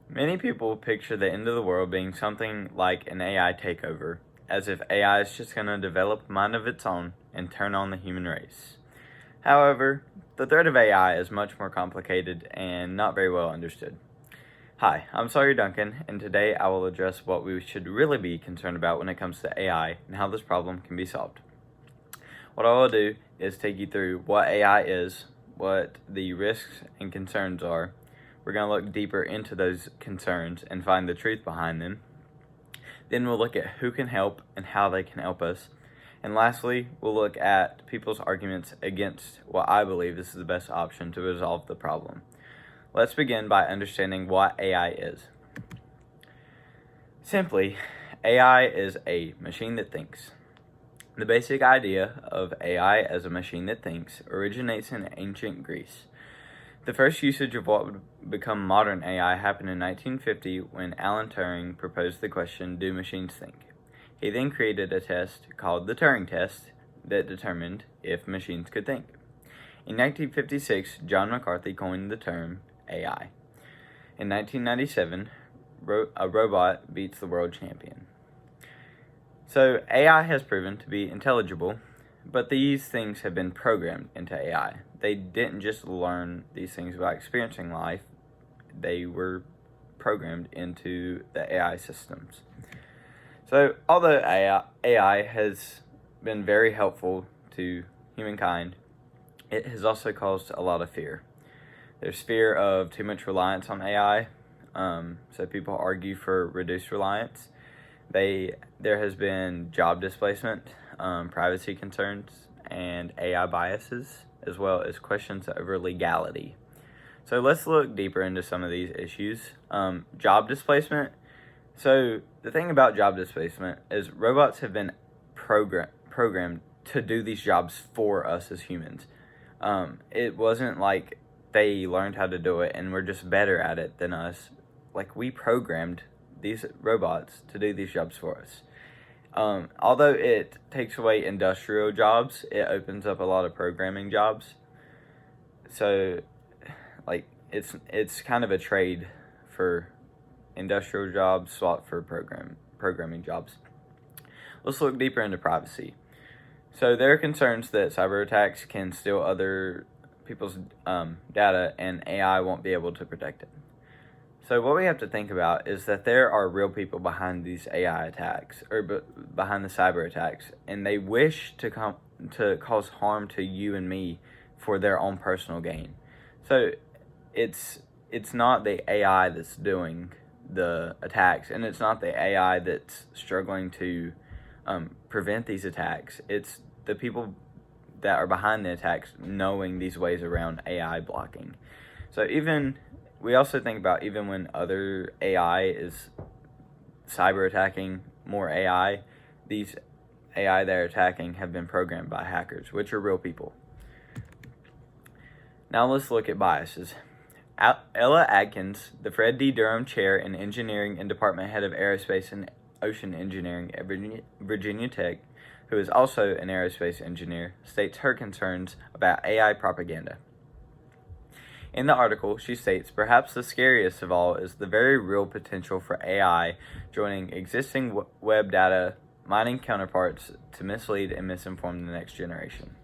Many people picture the end of the world being something like an AI takeover, as if AI is just going to develop a mind of its own and turn on the human race. However, the threat of AI is much more complicated and not very well understood. Hi, I'm Sawyer Duncan, and today I will address what we should really be concerned about when it comes to AI and how this problem can be solved. What I will do is take you through what AI is, what the risks and concerns are. We're going to look deeper into those concerns and find the truth behind them. Then we'll look at who can help and how they can help us. And lastly, we'll look at people's arguments against what I believe is the best option to resolve the problem. Let's begin by understanding what AI is. Simply, AI is a machine that thinks. The basic idea of AI as a machine that thinks originates in ancient Greece. The first usage of what would become modern AI happened in 1950 when Alan Turing proposed the question, do machines think? He then created a test called the Turing test that determined if machines could think. In 1956, John McCarthy coined the term AI. In 1997, a robot beats the world champion. So AI has proven to be intelligible, but these things have been programmed into AI. They didn't just learn these things by experiencing life, they were programmed into the AI systems. So although AI has been very helpful to humankind, it has also caused a lot of fear. There's fear of too much reliance on AI, so people argue for reduced reliance. There has been job displacement, privacy concerns, and AI biases, as well as questions over legality. So let's look deeper into some of these issues. Job displacement. So the thing about job displacement is robots have been programmed to do these jobs for us as humans. It wasn't like they learned how to do it and we're just better at it than us. Like, we programmed these robots to do these jobs for us. Although it takes away industrial jobs, it opens up a lot of programming jobs. So, like, it's kind of a trade for industrial jobs swapped for programming jobs. Let's look deeper into privacy. So there are concerns that cyber attacks can steal other people's data and AI won't be able to protect it. So what we have to think about is that there are real people behind these AI attacks, or behind the cyber attacks, and they wish to cause harm to you and me for their own personal gain. So it's not the AI that's doing the attacks, and it's not the AI that's struggling to prevent these attacks. It's the people that are behind the attacks knowing these ways around AI blocking. So we also think about even when other AI is cyber attacking more AI, these AI they're attacking have been programmed by hackers, which are real people. Now let's look at biases. Ella Adkins, the Fred D. Durham Chair in Engineering and Department Head of Aerospace and Ocean Engineering at Virginia Tech, who is also an aerospace engineer, states her concerns about AI propaganda. In the article, she states, perhaps the scariest of all is the very real potential for AI joining existing web data mining counterparts to mislead and misinform the next generation.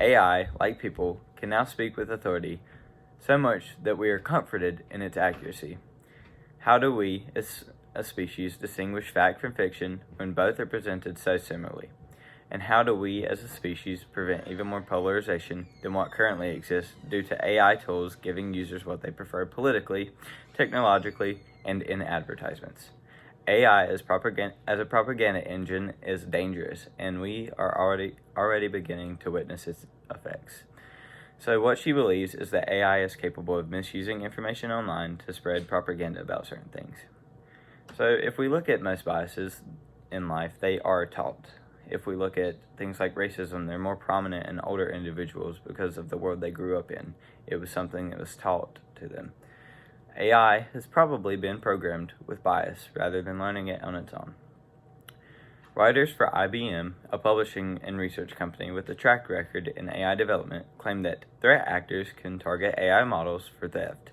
AI, like people, can now speak with authority, so much that we are comforted in its accuracy. How do we, as a species, distinguish fact from fiction when both are presented so similarly? And how do we, as a species, prevent even more polarization than what currently exists due to AI tools giving users what they prefer politically, technologically, and in advertisements? AI as a propaganda engine is dangerous, and we are already beginning to witness its effects. So what she believes is that AI is capable of misusing information online to spread propaganda about certain things. So if we look at most biases in life, they are taught. If we look at things like racism, they're more prominent in older individuals because of the world they grew up in. It was something that was taught to them. AI has probably been programmed with bias rather than learning it on its own. Writers for IBM, a publishing and research company with a track record in AI development, claim that threat actors can target AI models for theft,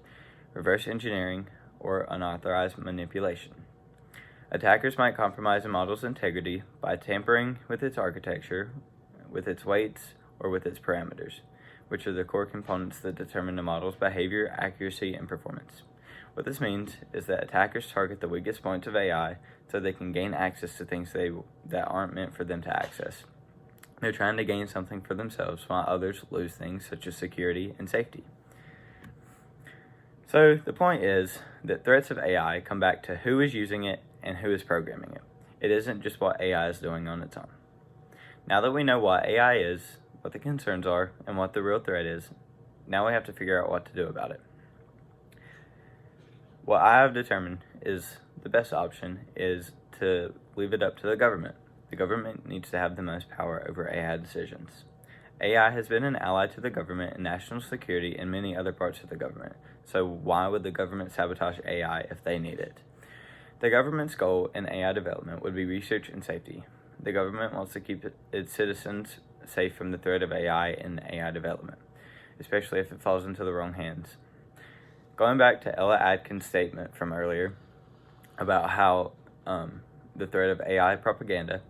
reverse engineering, or unauthorized manipulation. Attackers might compromise a model's integrity by tampering with its architecture, with its weights, or with its parameters, which are the core components that determine the model's behavior, accuracy, and performance. What this means is that attackers target the weakest points of AI so they can gain access to things that aren't meant for them to access. They're trying to gain something for themselves while others lose things such as security and safety. So the point is that threats of AI come back to who is using it and who is programming it. It isn't just what AI is doing on its own. Now that we know what AI is, what the concerns are, and what the real threat is, now we have to figure out what to do about it. What I have determined is the best option is to leave it up to the government. The government needs to have the most power over AI decisions. AI has been an ally to the government in national security and many other parts of the government, so why would the government sabotage AI if they need it? The government's goal in AI development would be research and safety. The government wants to keep its citizens safe from the threat of AI in AI development, especially if it falls into the wrong hands. Going back to Ella Atkins' statement from earlier about how the threat of AI propaganda,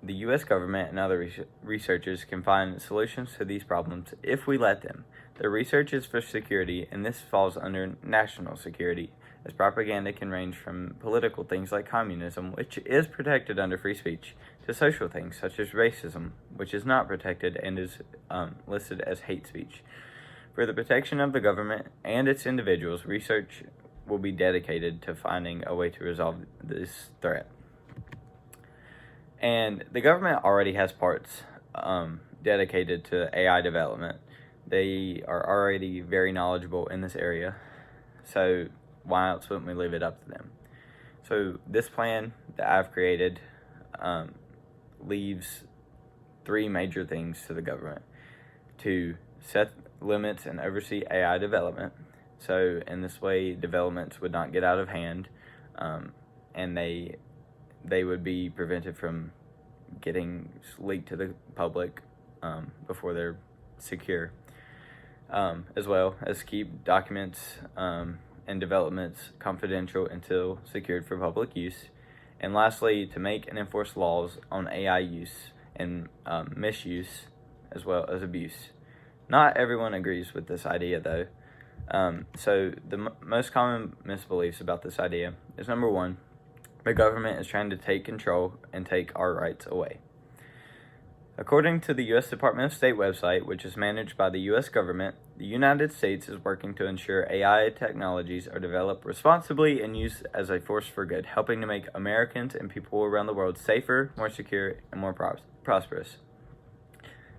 the U.S. government and other researchers can find solutions to these problems if we let them. Their research is for security, and this falls under national security, as propaganda can range from political things like communism, which is protected under free speech, to social things such as racism, which is not protected and is listed as hate speech. For the protection of the government and its individuals, research will be dedicated to finding a way to resolve this threat. And the government already has parts dedicated to AI development. They are already very knowledgeable in this area, so why else wouldn't we leave it up to them? So this plan that I've created leaves three major things to the government: to set limits and oversee AI development. So in this way, developments would not get out of hand, and they would be prevented from getting leaked to the public before they're secure, as well as keep documents and developments confidential until secured for public use. And lastly, to make and enforce laws on AI use and misuse as well as abuse. Not everyone agrees with this idea, though. So the most common misbeliefs about this idea is, number one, the government is trying to take control and take our rights away. According to the U.S. Department of State website, which is managed by the U.S. government, the United States is working to ensure AI technologies are developed responsibly and used as a force for good, helping to make Americans and people around the world safer, more secure, and more prosperous.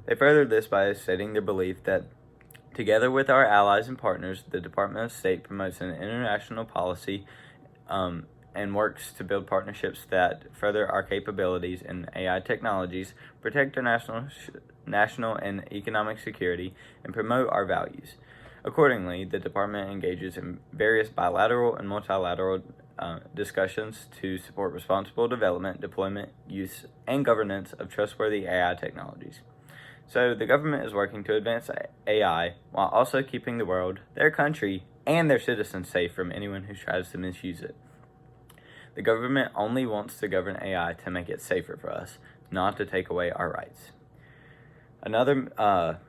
They furthered this by stating their belief that, together with our allies and partners, the Department of State promotes an international policy and works to build partnerships that further our capabilities in AI technologies, protect our national and economic security, and promote our values. Accordingly, the department engages in various bilateral and multilateral discussions to support responsible development, deployment, use, and governance of trustworthy AI technologies. So the government is working to advance AI while also keeping the world, their country, and their citizens safe from anyone who tries to misuse it. The government only wants to govern AI to make it safer for us, not to take away our rights. Another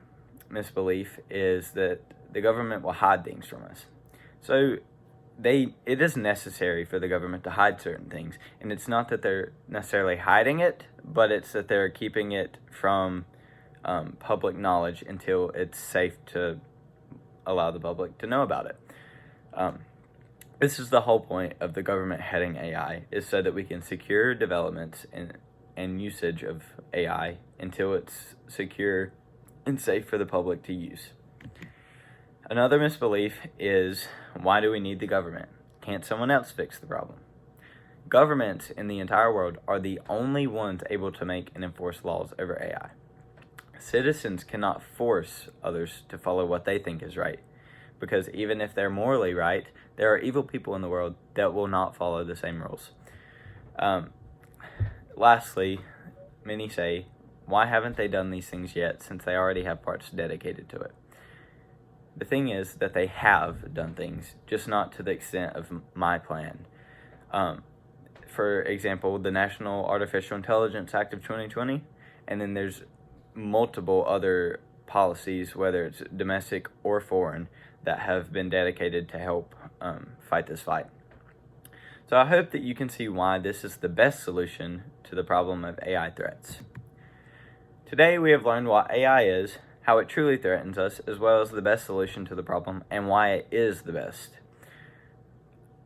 misbelief is that the government will hide things from us. So it is necessary for the government to hide certain things, and it's not that they're necessarily hiding it, but it's that they're keeping it from public knowledge until it's safe to allow the public to know about it. This is the whole point of the government heading AI, is so that we can secure developments and usage of AI until it's secure and safe for the public to use. Another misbelief is, why do we need the government? Can't someone else fix the problem? Governments in the entire world are the only ones able to make and enforce laws over AI. Citizens cannot force others to follow what they think is right, because even if they're morally right, there are evil people in the world that will not follow the same rules. Lastly, many say, why haven't they done these things yet, since they already have parts dedicated to it? The thing is that they have done things, just not to the extent of my plan. For example, the National Artificial Intelligence Act of 2020, and then there's multiple other policies, whether it's domestic or foreign, that have been dedicated to help fight this fight. So I hope that you can see why this is the best solution to the problem of AI threats. Today we have learned what AI is, how it truly threatens us, as well as the best solution to the problem, and why it is the best.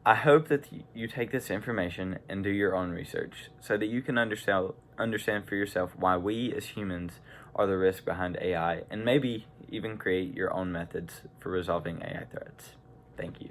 I hope that you take this information and do your own research so that you can understand for yourself why we as humans are the risk behind AI, and maybe even create your own methods for resolving AI threats. Thank you.